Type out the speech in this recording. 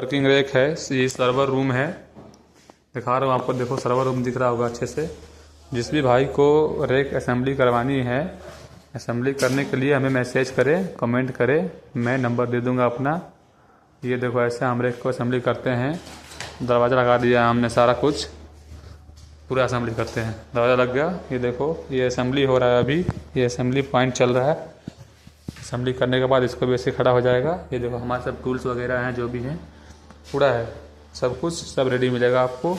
Working rack है, ये server room है, दिखा रहा हूँ आपको। देखो सर्वर रूम दिख रहा होगा अच्छे से। जिस भी भाई को रैक असेंबली करवानी है, असेंबली करने के लिए हमें मैसेज करें, कमेंट करें, मैं नंबर दे दूंगा अपना। ये देखो ऐसे हम रैक को असेंबली करते हैं। दरवाज़ा लगा दिया हमने, सारा कुछ पूरा असेंबली करते हैं। दरवाज़ा लग गया, ये देखो ये असेंबली हो रहा है अभी, ये असेंबली पॉइंट चल रहा है। असेंबली करने के बाद इसको भी ऐसे खड़ा हो जाएगा। ये देखो हमारे सब टूल्स वगैरह हैं जो भी हैं, पूरा है सब कुछ, सब रेडी मिलेगा आपको।